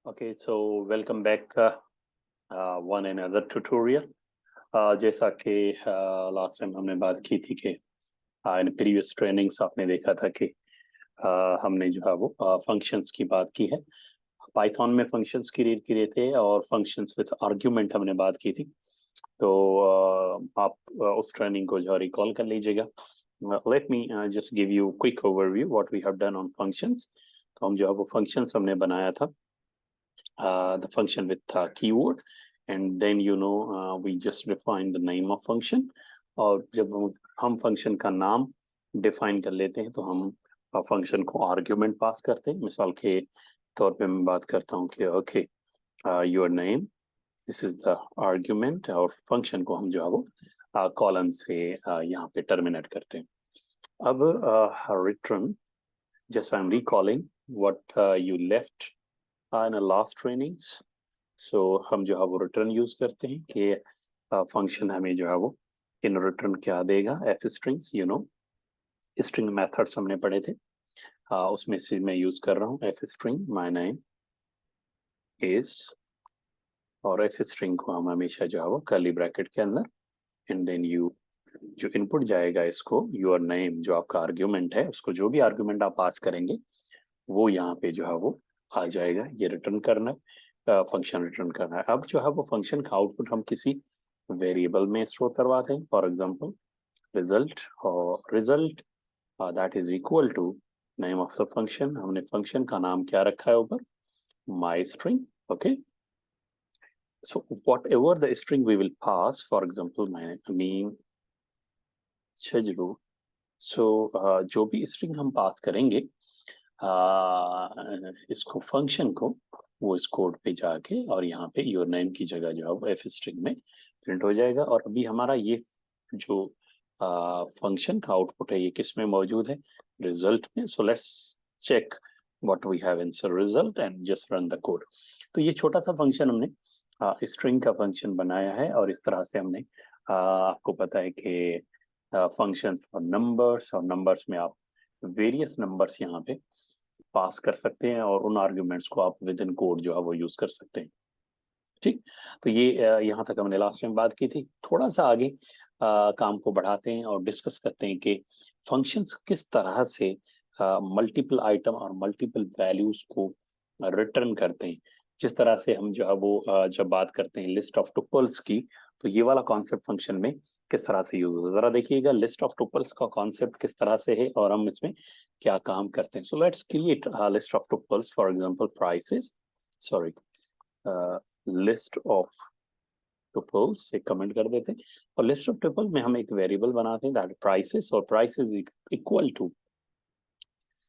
Okay, so welcome back one another tutorial. जैसा कि last time हमने बात की थी कि इन प्रीवियस ट्रेनिंग्स आपने देखा था कि हमने जो है वो फंक्शंस की बात की है। पाइथन में फंक्शंस क्रिएट किए थे और फंक्शंस विद आर्ग्यूमेंट हमने बात की थी। तो आप उस ट्रेनिंग को जो है रिकॉल कर लीजिएगा। Let me just give you quick overview what we have done on functions. तो हम जो है वो फंक्शंस हमने बनाया था, the function with keyword, and then we just define the name of function। और जब हम फंक्शन का नाम डिफाइन कर लेते हैं तो हम फंक्शन को आर्ग्यूमेंट पास करते हैं। मिसाल के तौर पे मैं बात करता हूँ कि okay your name, this is the argument, और फंक्शन को हम जो है वो कॉलन से यहाँ पे टर्मिनेट करते हैं। अब return, just I am recalling what you left in the last trainings। So हम जो है वो रिटर्न यूज करते हैं कि फंक्शन हमें जो है वो इन रिटर्न क्या देगा, एफ स्ट्रिंग्स, स्ट्रिंग मेथड्स हमने पढ़े थे। उसमें से मैं यूज कर रहा हूँ F string my name is, और एफ स्ट्रिंग को हम हमेशा जो है वो कर्ली ब्रैकेट के अंदर, एंड देन यू जो इनपुट जाएगा इसको योर नेम, जो आपका आर्ग्यूमेंट है, उसको जो भी आर्ग्यूमेंट आप पास करेंगे वो यहाँ पे जो है वो आ जाएगा। ये रिटर्न करना है, फंक्शन रिटर्न करना है। अब जो है वो फंक्शन का आउटपुट हम किसी वेरिएबल में स्टोर करवाते हैं, फॉर एग्जांपल रिजल्ट, और result that is equal to name of the function. हमने फंक्शन का नाम क्या रखा है ऊपर, my string. Okay, so whatever the string we will pass, for example mean छजरू, सो जो भी स्ट्रिंग हम पास करेंगे इसको फंक्शन को, वो इस कोड पे जाके और यहाँ पे योर नेम की जगह जो है वो एफ स्ट्रिंग में प्रिंट हो जाएगा। और अभी हमारा ये जो फंक्शन का आउटपुट है ये किस में मौजूद है, रिजल्ट में। So let's check what we have inside result and just run the code. तो ये छोटा सा फंक्शन हमने स्ट्रिंग का फंक्शन बनाया है, और इस तरह से हमने आपको पता है कि फंक्शंस फॉर नंबर्स, और नंबर्स में आप वेरियस नंबर्स यहाँ पे पास कर सकते हैं, और उन आर्ग्यूमेंट्स को आप विद इन कोड जो है वो यूज कर सकते हैं। ठीक, तो ये यहाँ तक हमने लास्ट टाइम बात की थी। थोड़ा सा आगे काम को बढ़ाते हैं और डिस्कस करते हैं कि फंक्शंस किस तरह से मल्टीपल आइटम और मल्टीपल वैल्यूज को रिटर्न करते हैं। जिस तरह से हम जो है वो जब बात करते हैं लिस्ट ऑफ टुपल्स की, तो ये वाला कॉन्सेप्ट फंक्शन में किस तरह से यूज होता है, जरा देखिएगा लिस्ट ऑफ टुपल्स का कॉन्सेप्ट किस तरह से है और हम इसमें क्या काम करते हैं। So let's create list of tuples, for example prices, sorry list of tuples एक कमेंट कर देते हैं, और लिस्ट ऑफ टुपल में हम एक वेरिएबल बनाते हैं दैट प्राइसेस, और prices equal to,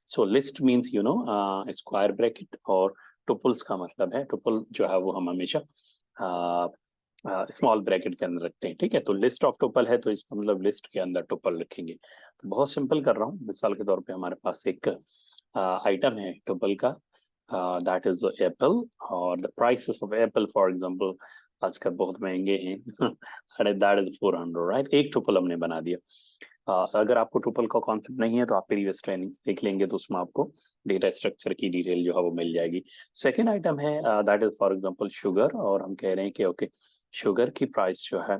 so list means square bracket, और टुपल्स का मतलब है, टुपल जो है वो हम हमेशा स्मॉल ब्रैकेट के अंदर रखते हैं। ठीक है, तो लिस्ट ऑफ टुपल है तो इसका मतलब लिस्ट के अंदर टुपल रखेंगे। तो बहुत सिंपल कर रहा हूँ, मिसाल के तौर पे हमारे पास एक आइटम है टुपल का, दैट इज एप्पल, और the prices of Apple for example आजकल बहुत महंगे हैं अरे दैट इज 400, राइट। एक टुपल हमने बना दिया। अगर आपको टुपल का कॉन्सेप्ट नहीं है तो आप प्रीवियस ट्रेनिंग देख लेंगे, तो उसमें आपको डेटा स्ट्रक्चर की डिटेल जो है वो मिल जाएगी। सेकेंड आइटम है that is for example sugar, और हम कह रहे हैं कि ओके शुगर की प्राइस जो है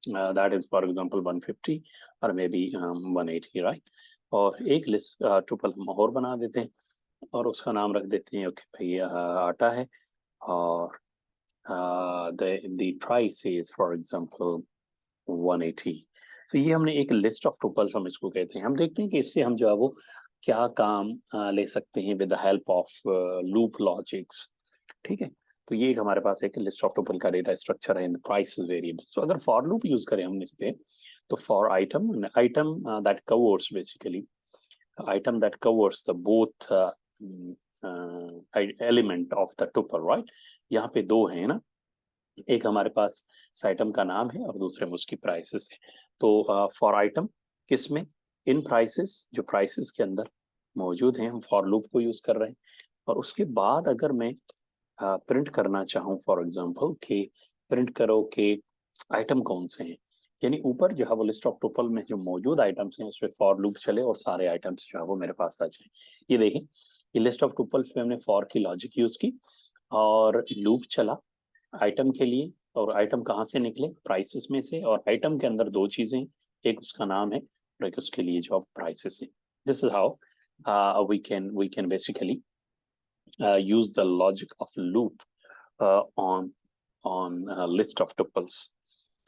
दैट इज फॉर एग्जांपल 150 और मे बी 180, राइट। और एक लिस्ट टुपल हम और बना देते हैं और उसका नाम रख देते हैं ओके भाई आटा है, और the price is for example 180। तो ये हमने एक लिस्ट ऑफ टुपल्स हम इसको कहते हैं। हम देखते हैं कि इससे हम जो है वो क्या काम ले सकते हैं with the help of loop logics. ठीक है, तो ये हमारे पास एक लिस्ट ऑफ टुपल का डेटा स्ट्रक्चर है इन द प्राइस वेरिएबल। सो अगर फॉर लूप यूज करें हम इस पे, तो for item, item that covers basically, item that covers the both element of the tuple, right. यहाँ पे दो है ना, एक हमारे पास आइटम का नाम है और दूसरे में उसकी प्राइसेस है। तो फॉर आइटम किस में, इन प्राइसेस, जो प्राइसेस के अंदर मौजूद हैं, हम फॉर लूप को यूज कर रहे हैं। और उसके बाद अगर मैं प्रिंट करना चाहूँ फॉर एग्जांपल कि प्रिंट करो कि आइटम कौन से हैं, यानी ऊपर जो है वो लिस्ट ऑफ टुपल में जो मौजूद आइटम्स हैं उस पर फॉर लूप चले और सारे आइटम्स जो है वो मेरे पास आ जाए। ये देखें, ये लिस्ट ऑफ टुपल्स पे हमने फॉर की लॉजिक यूज की, और लूप चला आइटम के लिए, और आइटम कहाँ से निकले, प्राइसेस में से, और आइटम के अंदर दो चीजें, एक उसका नाम है और एक उसके लिए जो प्राइसेस है. This is how we can basically use the logic of loop on list of tuples.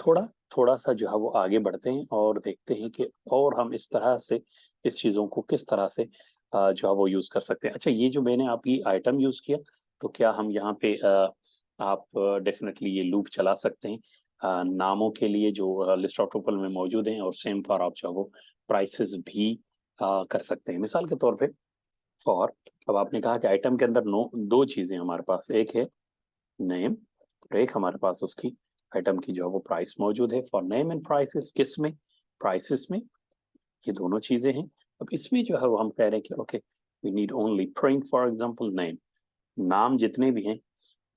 थोड़ा थोड़ा सा जो है वो आगे बढ़ते हैं और देखते हैं कि और हम इस तरह से इस चीजों को किस तरह से जो है वो यूज कर सकते हैं. अच्छा, ये जो मैंने आपकी आइटम यूज किया, तो क्या हम यहाँ पे आप डेफिनेटली ये लूप चला सकते हैं नामों के लिए जो लिस्ट ऑफ टुपल में मौजूद हैं, और सेम फॉर आप जो है वो प्राइसेस भी कर सकते हैं. मिसाल के तौर पे फॉर, अब आपने कहा कि आइटम के अंदर दो चीजें हमारे पास, एक है नेम और एक हमारे पास उसकी आइटम की जो है वो प्राइस मौजूद है. फॉर नेम एंड प्राइसेस, किस में, प्राइसेस में, ये दोनों चीजें हैं. अब इसमें जो है वो हम कह रहे हैं कि okay we need only print for example name. नाम जितने भी हैं,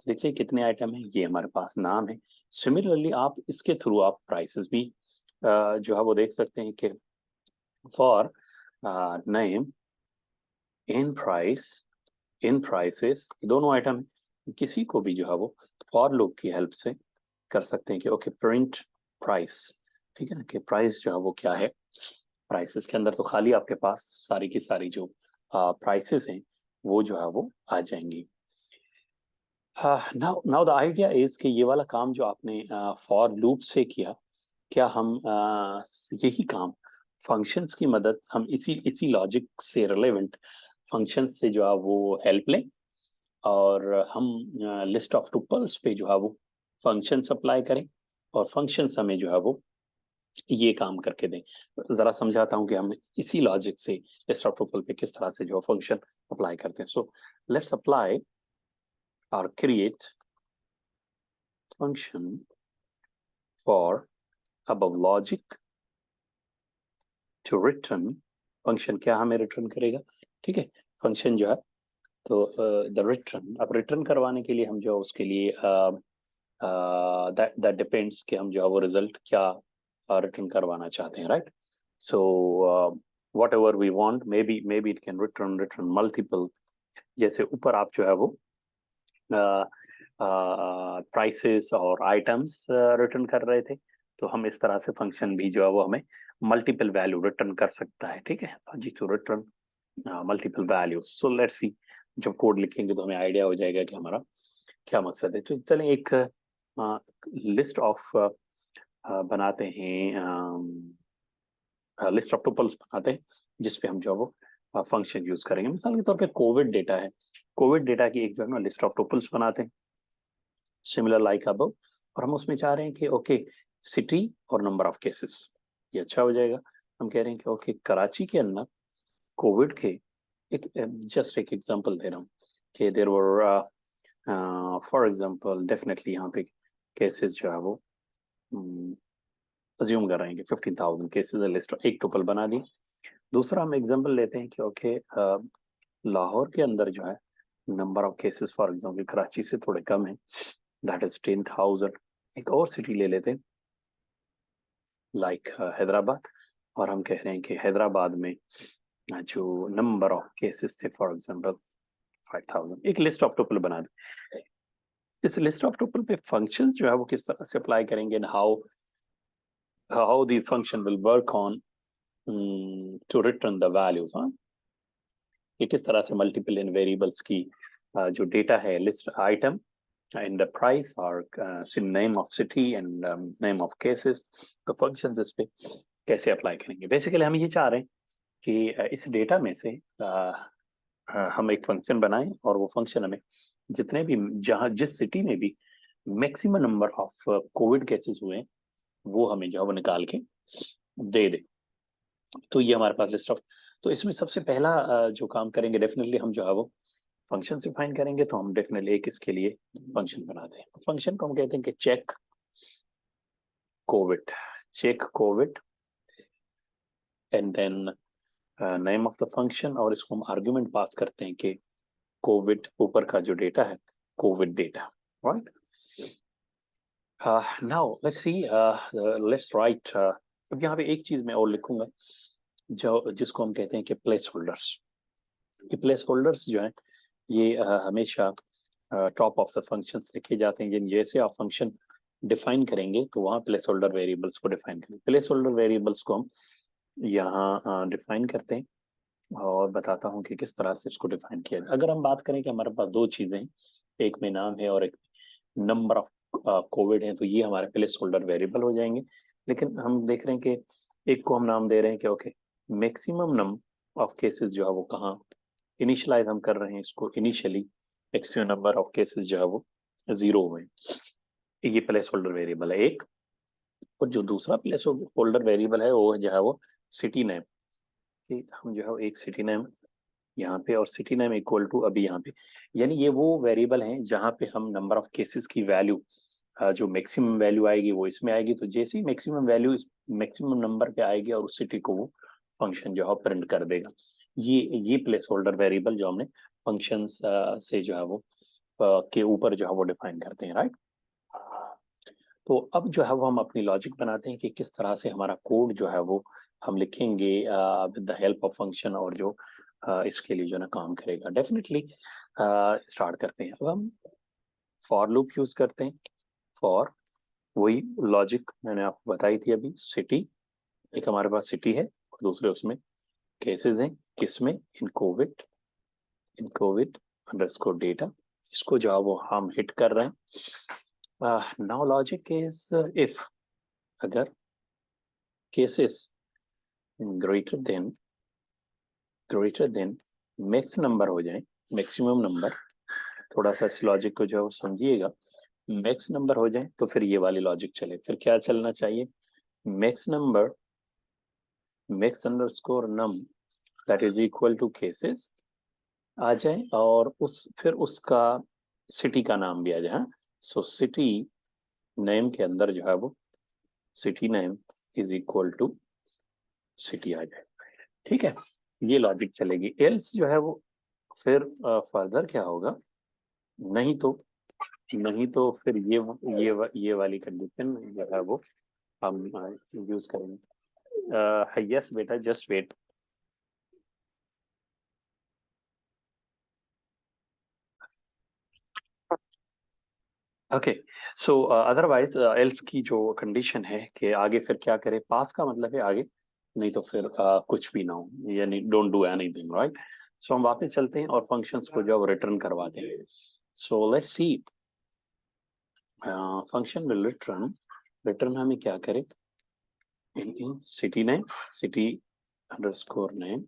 देखिए कितने आइटम हैं, ये हमारे पास नाम है. सिमिलरली आप इसके थ्रू आप प्राइसेस भी जो है वो देख सकते हैं कि for name in price in prices, दोनों आइटम है. किसी को भी जो है वो फॉर लूप की हेल्प से कर सकते हैं कि ओके प्रिंट प्राइस, ठीक है ना, कि प्राइस जो है वो क्या है. प्राइसेस के अंदर तो खाली आपके पास सारी की सारी जो प्राइसेस हैं वो जो है वो आ जाएंगी. Now now the idea is कि ये वाला काम जो आपने फॉर लूप से किया, क्या हम यही काम फंक्शंस की मदद, हम इसी इसी लॉजिक से रिलेवेंट फंक्शंस से जो है वो हेल्प लें, और हम लिस्ट ऑफ टुपल्स पे जो है वो फंक्शंस अप्लाई करें, और फंक्शंस हमें जो है वो ये काम करके दें. जरा समझाता हूँ कि हम इसी लॉजिक से लिस्ट ऑफ टुपल पे किस तरह से जो फंक्शन अप्लाई करते हैं. सो लेट्स अप्लाई और create function for above logic to return. Function क्या हमें रिटर्न करेगा, ठीक है, फंक्शन जो है तो द रिटर्न, अब रिटर्न करवाने के लिए हम जो उसके लिए दैट दैट डिपेंड्स कि हम जो है वो रिजल्ट क्या रिटर्न करवाना चाहते हैं, right. So whatever we want, maybe it can return multiple, जैसे ऊपर आप जो है वो प्राइसेस और आइटम्स रिटर्न कर रहे थे, तो हम इस तरह से फंक्शन भी जो है वो हमें मल्टीपल वैल्यू रिटर्न कर सकता है, ठीक है जी, to return multiple values. So let's see, जब कोड लिखेंगे तो हमें आइडिया हो जाएगा कि हमारा क्या मकसद है. तो चलें एक लिस्ट ऑफ बनाते हैं, लिस्ट ऑफ टुपल्स बनाते हैं जिसपे हम जो वो फंक्शन यूज करेंगे. मिसाल के तौर पे कोविड डेटा है, कोविड डेटा की एक जो है ना लिस्ट ऑफ टुपल्स बनाते हैं सिमिलर लाइक अबव, और हम उसमें चाह रहे हैं कि ओके सिटी और नंबर ऑफ केसेस, ये अच्छा हो जाएगा. हम कह रहे हैं कि ओके कराची के अंदर कोविड के, एक जस्ट एक एग्जांपल दे रहा हूँ कि there were for example definitely यहाँ पे केसेस जो है वो अज्यूम कर रहे हैं कि 15,000 केसेस, लिस्ट एक टोपल बना दी. दूसरा हम एग्जांपल लेते हैं कि ओके लाहौर के अंदर जो है number of cases for example Karachi से थोड़े कम है, दैट इज 10,000. एक और सिटी ले लेते हैं लाइक हैदराबाद, और हम कह रहे हैं कि हैदराबाद में जो नंबर ऑफ केसेस थे फॉर एग्जांपल 5,000. एक लिस्ट ऑफ टुपल बना दें. इस लिस्ट ऑफ टुपल पे फंक्शंस जो है वो किस तरह से अप्लाई करेंगे, and how the function will work on to return the values. हाँ, ये किस तरह से मल्टीपल इन वेरिएबल्स की जो डेटा है list item and the price or name of city and name of cases, तो functions इस पे कैसे अप्लाई करेंगे. बेसिकली हम ये चाह रहे हैं कि इस डेटा में से हम एक फंक्शन बनाएं, और वो फंक्शन हमें जितने भी जहां जिस सिटी में भी maximum number of Covid cases हुए हैं वो हमें जो है वो निकाल के दे दे. तो ये हमारे पास लिस्ट ऑफ, तो इसमें सबसे पहला जो काम करेंगे डेफिनेटली हम जो है वो फंक्शन से फाइन करेंगे. तो हम डेफिनेटली एक इसके लिए फंक्शन बनाते हैं. फंक्शन को हम कहते हैं कि check Covid and then name of the function, और इसको हम आर्गुमेंट पास करते हैं कि कोविड ऊपर का जो डेटा है Covid data, right. Now let's see, let's write. अब यहाँ पे एक चीज मैं और लिखूंगा जो जिसको हम कहते हैं कि प्लेस होल्डर्स. ये प्लेस होल्डर्स जो है ये हमेशा टॉप ऑफ द फंक्शंस लिखे जाते हैं। जैसे आप फंक्शन डिफाइन करेंगे तो वहाँ प्लेस होल्डर वेरिएबल्स को डिफाइन करेंगे। प्लेस होल्डर वेरिएबल्स को हम यहाँ डिफाइन करते हैं और बताता हूँ कि किस तरह से इसको डिफाइन किया जाए। अगर हम बात करें कि हमारे पास दो चीजें हैं, एक में नाम है और एक नंबर ऑफ कोविड है, तो ये हमारे प्लेस होल्डर वेरिएबल हो जाएंगे। लेकिन हम देख रहे हैं कि एक को हम नाम दे रहे हैं कि okay maximum number of cases जो है वो कहाँ इनिशियलाइज हम कर रहे हैं इसको, initially maximum number of cases जो है वो 0 हुए। ये प्लेस होल्डर वेरिएबल है एक। और जो दूसरा प्लेस होल्डर वेरिएबल है वो जो है वो सिटी नेम, कि हम जो है एक सिटी नेम यहाँ पे और सिटी नेम इक्वल टू अभी यहाँ पे, यानी ये वो वेरिएबल हैं जहाँ पे हम नंबर ऑफ केसेस की वैल्यू जो मैक्सिमम वैल्यू आएगी वो इसमें आएगी। तो जैसे ही मैक्सिमम वैल्यू इस मैक्सिमम नंबर पे आएगी और उस सिटी को वो फंक्शन जो है प्रिंट कर देगा। ये प्लेस होल्डर वेरिएबल जो हमने फंक्शंस से जो है वो के ऊपर जो है वो डिफाइन करते हैं, राइट। तो अब जो है वो हम अपनी लॉजिक बनाते हैं कि किस तरह से हमारा कोड जो है वो हम लिखेंगे with the help of function, और जो इसके लिए जो ना काम करेगा। डेफिनेटली स्टार्ट करते हैं। अब हम फॉर लूप यूज करते हैं। फॉर वही लॉजिक मैंने आपको बताई थी अभी, सिटी, एक हमारे पास सिटी है और दूसरे उसमें केसेस हैं। किसमें? इन कोविड अंडरस्कोर डेटा, इसको जो है वो हम हिट कर रहे हैं। नाउ लॉजिक इज इफ अगर cases greater than max number हो जाए, मैक्सिमम नंबर, थोड़ा सा इस लॉजिक को जो है समझिएगा, मैक्स नंबर हो जाए तो फिर ये वाली लॉजिक चले। फिर क्या चलना चाहिए? Max number, max underscore num that is equal to cases आ जाए और फिर उसका सिटी का नाम भी आ जाए। सो सिटी नेम के अंदर जो है वो city name is equal to city आ जाए। ठीक है, ये लॉजिक चलेगी। एल्स जो है वो फिर फर्दर क्या होगा? नहीं तो फिर ये वाली कंडीशन जो है वो हम यूज करेंगे। यस बेटा, just wait. Okay, so otherwise else की जो कंडीशन है कि आगे फिर क्या करे, पास का मतलब है आगे, नहीं तो फिर कुछ भी ना हो, यानी डोंट डू एनीथिंग, राइट। सो हम वापस चलते हैं और फंक्शंस को जो रिटर्न करवाते हैं। सो let's C, function will return हमें क्या करे? इन city name, city underscore name,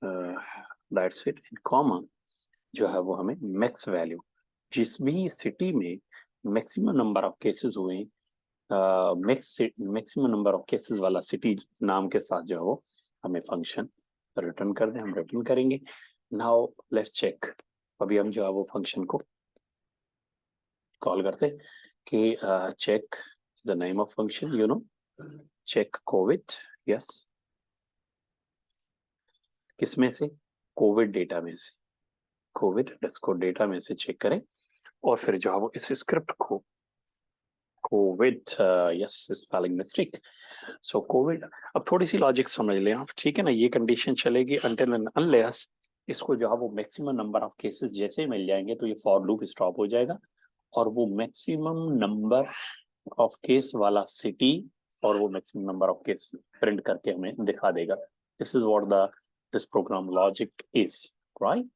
that's it, in comma जो है वो हमें मैक्स वैल्यू, जिस भी सिटी में मैक्सिमम नंबर ऑफ केसेस हुए, मैक्सिमम नंबर ऑफ केसेस वाला सिटी नाम के साथ जो है वो हमें फंक्शन रिटर्न कर दे, हम रिटर्न करेंगे। Now let's check. अभी हम जो है वो फंक्शन को कॉल करते कि check the name of function, you know, check Covid. Yes, किसमें से? कोविड डेटा में से, कोविड अंडरस्कोर डेटा में से चेक करें और फिर जो है वो इस स्क्रिप्ट को कोविड, यस स्पेलिंग मिस्टेक, सो कोविड। अब थोड़ी सी लॉजिक समझ लें आप, ठीक है ना। ये कंडीशन चलेगी अनटिल एंड अनलेस इसको जो है वो मैक्सिमम नंबर ऑफ केसेस जैसे ही मिल जाएंगे तो ये फॉर लूप स्टॉप हो जाएगा और वो मैक्सिमम नंबर ऑफ केस वाला सिटी और वो maximum number of case print करके हमें दिखा देगा। This is what the this program logic is, right.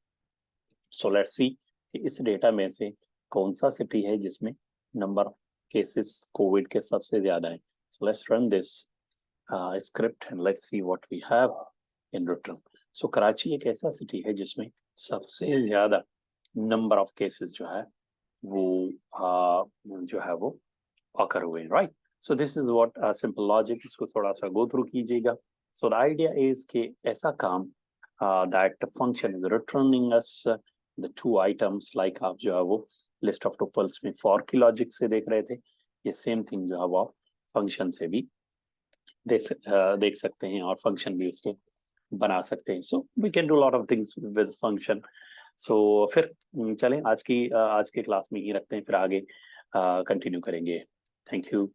So let's सी कि इस डेटा में से कौन सा सिटी है जिसमें नंबर ऑफ केसेस कोविड के सबसे ज्यादा है। So let's run this script and let's see what we have in return. So Karachi एक ऐसा सिटी है जिसमें सबसे ज्यादा नंबर ऑफ केसेस जो है वो जो है वो ऑकर हुए, right. So this is what simple logic, इसको थोड़ा सा गो थ्रू कीजिएगा। सो द आइडिया इज कि ऐसा काम that function is returning us the two items, like आप जो है वो लिस्ट ऑफ टुपल्स में फॉर की लॉजिक से देख रहे थे, ये सेम थिंग जो है वो फंक्शन से भी देख सकते हैं और फंक्शन भी उसके बना सकते हैं। So we can do lot of things with function. So फिर चलें आज की क्लास में ही रखते हैं, फिर आगे कंटिन्यू करेंगे। Thank you.